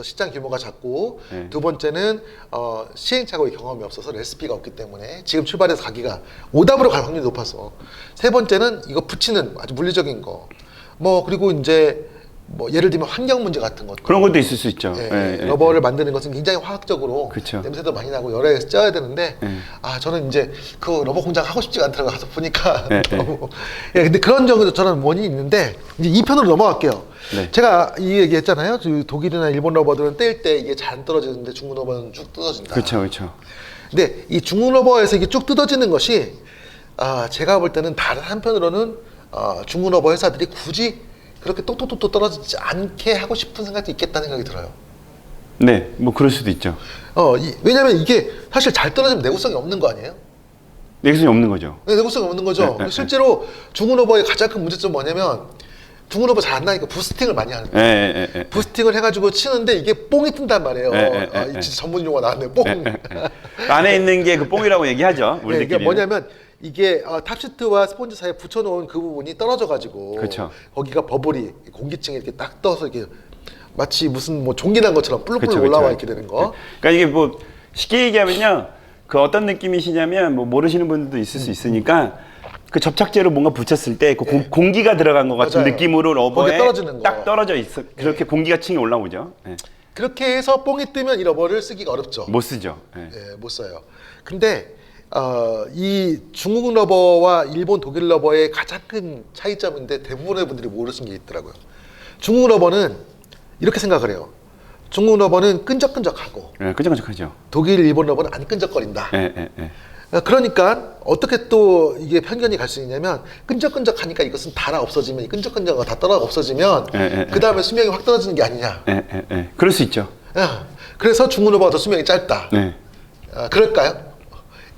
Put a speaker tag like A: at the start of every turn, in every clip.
A: 시장 규모가 작고 두 번째는 시행착오의 경험이 없어서 레시피가 없기 때문에 지금 출발해서 가기가 오답으로 갈 확률이 높아서 세 번째는 이거 붙이는 아주 물리적인 거 그리고 이제 예를 들면 환경 문제 같은 것
B: 그런 것도 있을 수 있죠.
A: 러버를 만드는 것은 굉장히 화학적으로
B: 그쵸.
A: 냄새도 많이 나고 여러 개 쪄야 되는데 저는 이제 그 러버 공장 하고 싶지가 않더라고요. 가서 보니까 너무 근데 그런 정도 저는 원인이 있는데 이제 2편으로 넘어갈게요. 제가 이 얘기 했잖아요. 독일이나 일본 러버들은 뗄 때 이게 잘 안 떨어지는데 중국 러버는 쭉 뜯어진다.
B: 그렇죠.
A: 근데 이 중국 러버에서 이게 쭉 뜯어지는 것이 제가 볼 때는 다른 한편으로는 중국 러버 회사들이 굳이 그렇게 똑똑똑똑 떨어지지 않게 하고 싶은 생각도 있겠다는 생각이 들어요.
B: 네, 그럴 수도 있죠.
A: 왜냐면 이게 사실 잘 떨어지면 내구성이 없는 거 아니에요?
B: 내구성이 없는 거죠.
A: 네, 내구성이 없는 거죠. 실제로 중국 러버의 가장 큰 문제점은 뭐냐면 중국 러버 잘 안 나니까 부스팅을 많이 하는 거예요. 부스팅을 해가지고 치는데 이게 뽕이 뜬단 말이에요. 진짜 전문 용어 나왔네, 뽕.
B: 안에 있는 게 그 뽕이라고 얘기하죠.
A: 이게 뭐냐면 이게 탑시트와 스폰지 사이에 붙여놓은 그 부분이 떨어져가지고 거기가 버블이 공기층에 이렇게 딱 떠서 이렇게 마치 무슨 종기 난 것처럼 뿔룩뿔룩 올라와 있게 되는 거.
B: 그러니까 이게 쉽게 얘기하면요, 그 어떤 느낌이시냐면 모르시는 분들도 있을 수 있으니까 그 접착제로 뭔가 붙였을 때 그 공기가 들어간 것 같은 느낌으로 러버에 딱 떨어져 있어. 그렇게 공기가 층에 올라오죠.
A: 그렇게 해서 뽕이 뜨면 이 러버를 쓰기가 어렵죠.
B: 못 쓰죠.
A: 못 써요. 근데 이 중국 러버와 일본, 독일 러버의 가장 큰 차이점인데 대부분의 분들이 모르시는 게 있더라고요. 중국 러버는 이렇게 생각을 해요. 중국 러버는 끈적끈적하고
B: 끈적끈적하죠.
A: 독일, 일본 러버는 안 끈적거린다. 그러니까 어떻게 또 이게 편견이 갈 수 있냐면 끈적끈적하니까 이것은 달아 없어지면 이 끈적끈적한 거 다 떨어져 없어지면 그 다음에 수명이 확 떨어지는 게 아니냐.
B: 그럴 수 있죠.
A: 그래서 중국 러버가 더 수명이 짧다. 그럴까요?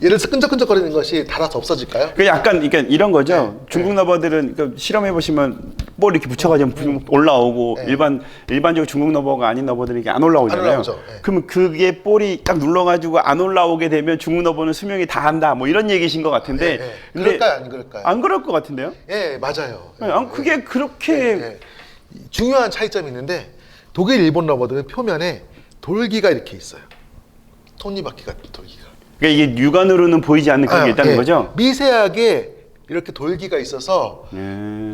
A: 예를 들어서 끈적끈적거리는 것이 달아서 없어질까요?
B: 그러니까 이런 거죠. 중국 러버들은 실험해 보시면 뭘 이렇게 붙여가지고 올라오고 일반적으로 중국 러버가 아닌 러버들은 이게 안 올라오잖아요. 그러면 그게 볼이 딱 눌러가지고 안 올라오게 되면 중국 러버는 수명이 다 한다. 이런 얘기신 것 같은데. 근데
A: 그럴까요, 안 그럴까요?
B: 안 그럴 것 같은데요?
A: 맞아요.
B: 그게 그렇게
A: 중요한 차이점이 있는데 독일, 일본 러버들은 표면에 돌기가 이렇게 있어요. 톱니바퀴 같은 돌기가.
B: 그러니까 이게 육안으로는 보이지 않는 그런 게 있다는 거죠?
A: 미세하게 이렇게 돌기가 있어서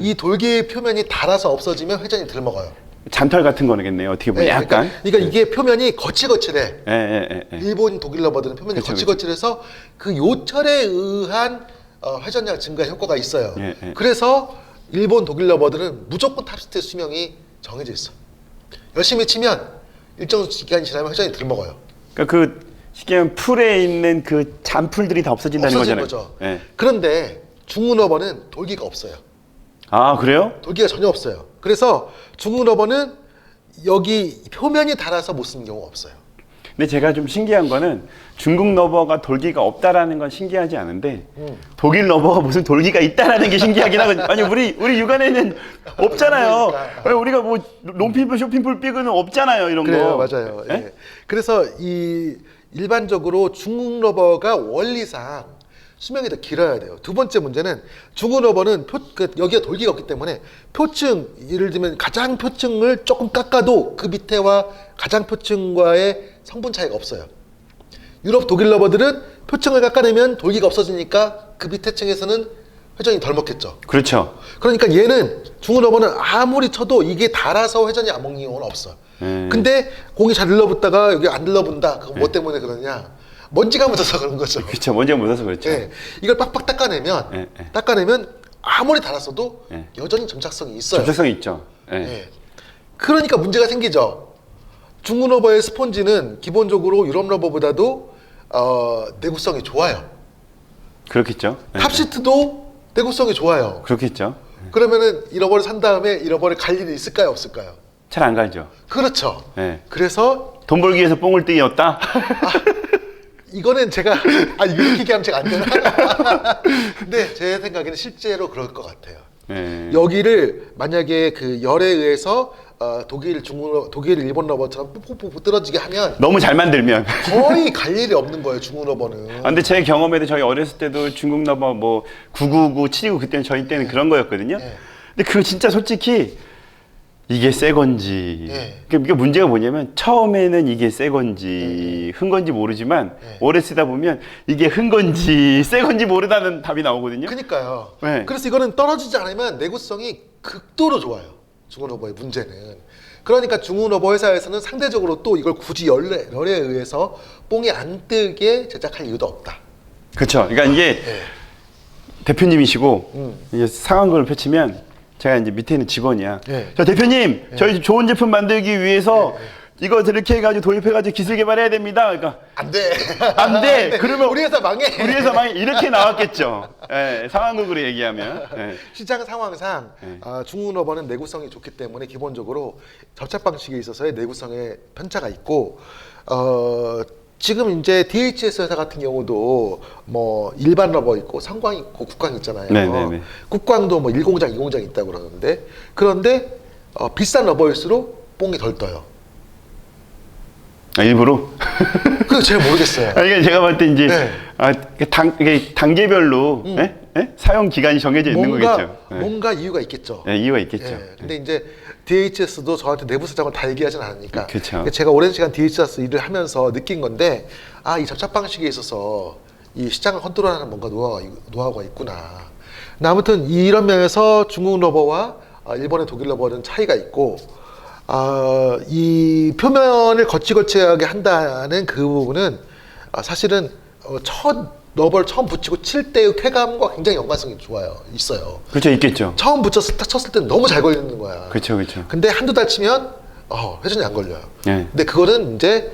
A: 이 돌기의 표면이 닳아서 없어지면 회전이 덜 먹어요.
B: 잔털 같은 거겠네요. 어떻게 보면 약간.
A: 그러니까 이게 표면이 거칠거칠해. 일본, 독일 러버들은 표면이 거칠거칠해서 그 요철에 의한 회전량 증가 효과가 있어요. 그래서 일본, 독일 러버들은 무조건 탑시트의 수명이 정해져 있어. 열심히 치면 일정 기간이 지나면 회전이 덜 먹어요.
B: 그러니까 쉽게 말하면 풀에 있는 그 잔풀들이 다 없어진다는 거잖아요.
A: 거죠. 그런데 중국 러버는 돌기가 없어요.
B: 아, 그래요?
A: 돌기가 전혀 없어요. 그래서 중국 러버는 여기 표면이 닳아서 못 쓰는 경우가 없어요.
B: 근데 제가 좀 신기한 거는 중국 러버가 돌기가 없다라는 건 신기하지 않은데 독일 러버가 무슨 돌기가 있다라는 게 신기하긴 하거든요. 아니 우리 육안에는 없잖아요. 그러니까. 우리가 롱핀풀, 쇼핀풀 삐그는 없잖아요. 이런
A: 그래요,
B: 거.
A: 맞아요. 그래서 일반적으로 중국 러버가 원리상 수명이 더 길어야 돼요. 두 번째 문제는 중국 러버는 여기가 돌기가 없기 때문에 표층, 예를 들면 가장 표층을 조금 깎아도 그 밑에와 가장 표층과의 성분 차이가 없어요. 유럽, 독일 러버들은 표층을 깎아내면 돌기가 없어지니까 그 밑에 층에서는 회전이 덜 먹겠죠.
B: 그렇죠.
A: 그러니까 얘는 중국 러버는 아무리 쳐도 이게 닳아서 회전이 안 먹는 경우는 없어. 근데 공이 잘 들러붙다가 여기 안 들러붙는다. 그거 뭐 때문에 그러냐? 먼지가 묻어서 그런 거죠.
B: 그렇죠. 먼지가 묻어서 그렇죠.
A: 이걸 빡빡 닦아내면 아무리 닳았어도 여전히 점착성이 있어요.
B: 점착성이 있죠.
A: 그러니까 문제가 생기죠. 중국 러버의 스펀지는 기본적으로 유럽 러버보다도 내구성이 좋아요.
B: 그렇겠죠.
A: 탑시트도 내구성이 좋아요.
B: 그렇겠죠.
A: 그러면은 이 러버를 산 다음에 이 러버를 갈 일이 있을까요, 없을까요?
B: 잘 안 갈죠.
A: 그렇죠.
B: 네.
A: 그래서
B: 돈 벌기 위해서 뽕을 뜨기였다.
A: 이거는 제가 이렇게 얘기하면 제가 안 되나? 근데 제 생각에는 실제로 그럴 것 같아요.
B: 네.
A: 여기를 만약에 그 열에 의해서 독일, 일본 러버처럼 푹푹푹 떨어지게 하면
B: 너무 잘 만들면.
A: 거의 갈 일이 없는 거예요, 중국 러버는.
B: 근데 제 경험에도 저희 어렸을 때도 중국 러버 뭐 999, 729 그때는 저희 때는 그런 거였거든요.
A: 네.
B: 근데 그거 진짜 솔직히 이게 새 건지.
A: 네.
B: 이게 문제가 뭐냐면 처음에는 이게 새 건지 흔 건지 모르지만 오래 쓰다 보면 이게 흔 건지 새 건지 모르다는 답이 나오거든요.
A: 그러니까요.
B: 네.
A: 그래서 이거는 떨어지지 않으면 내구성이 극도로 좋아요. 중국 러버의 문제는. 그러니까 중국 러버 회사에서는 상대적으로 또 이걸 굳이 열에 의해서 뽕이 안 뜨게 제작할 이유도 없다.
B: 그렇죠. 그러니까 이게
A: 네.
B: 대표님이시고 이제 상황극을 펼치면 제가 이제 밑에 있는 직원이야.
A: 네.
B: 저 대표님, 저희 좋은 제품 만들기 위해서 이거 이렇게 해가지고 도입해가지고 기술 개발해야 됩니다. 그러니까
A: 안 돼.
B: 안 돼. 그러면
A: 우리 회사 망해.
B: 우리 회사 망해 이렇게 나왔겠죠. 예, 상황극으로 얘기하면. 예.
A: 시장 상황상 중국 러버는 내구성이 좋기 때문에 기본적으로 접착 방식에 있어서의 내구성에 편차가 있고 지금 이제 DHS 회사 같은 경우도 뭐 일반 러버 있고 성광 있고 국광 있잖아요.
B: 네네네.
A: 국광도 뭐 1공장, 2공장 있다고 그러는데 비싼 러버일수록 뽕이 덜 떠요.
B: 일부러?
A: 그거 잘 모르겠어요.
B: 그러니까 제가 볼 때 이제
A: 네.
B: 이게 단계별로 예? 예? 사용 기간이 정해져 있는 거겠죠. 예.
A: 뭔가 이유가 있겠죠.
B: 예, 이유가 있겠죠.
A: 예, 근데 이제 DHS도 저한테 내부 사정을 다 얘기하진 않으니까.
B: 그쵸.
A: 그러니까 제가 오랜 시간 DHS 일을 하면서 느낀 건데 이 접착 방식에 있어서 이 시장을 컨트롤하는 뭔가 노하우가 있구나. 근데 아무튼 이런 면에서 중국 러버와 일본의 독일 러버는 차이가 있고 이 표면을 거칠거칠하게 한다는 그 부분은 사실은 첫 러버를 처음 붙이고 칠 때의 쾌감과 굉장히 연관성이 있어요.
B: 그렇죠, 있겠죠.
A: 처음 쳤을 때는 너무 잘 걸리는 거야.
B: 그렇죠, 그렇죠.
A: 근데 한두 달 치면 회전이 안 걸려요.
B: 네.
A: 근데 그거는 이제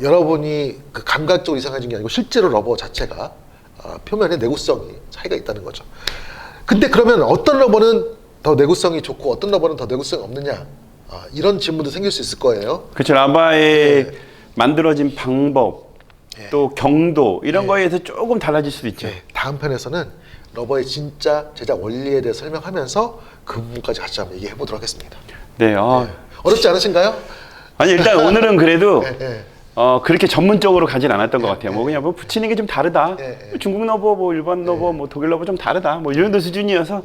A: 여러분이 그 감각적으로 이상해진 게 아니고 실제로 러버 자체가 표면의 내구성이 차이가 있다는 거죠. 근데 그러면 어떤 러버는 더 내구성이 좋고 어떤 러버는 더 내구성이 없느냐? 이런 질문도 생길 수 있을 거예요.
B: 그렇죠. 라바의 만들어진 방법, 또 경도 이런 거에 의해서 조금 달라질 수도 있죠.
A: 다음 편에서는 러버의 진짜 제작 원리에 대해 설명하면서 그 부분까지 같이 한번 얘기해 보도록 하겠습니다.
B: 네.
A: 어렵지 않으신가요?
B: 아니 일단 오늘은 그래도
A: 네.
B: 그렇게 전문적으로 가진 않았던 것 같아요. 뭐 그냥 뭐 붙이는 게 좀 다르다. 중국 러버, 뭐 일반 러버, 뭐 독일 러버 좀 다르다. 뭐 이 정도 수준이어서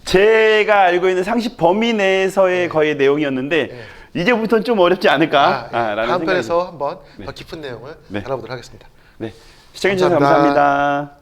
B: 제가 알고 있는 상식 범위 내에서의 거의 내용이었는데 이제부터는 좀 어렵지 않을까? 라는
A: 다음
B: 생각이
A: 편에서 한번 더 깊은 내용을 알아보도록 하겠습니다.
B: 네. 시청해주셔서 감사합니다.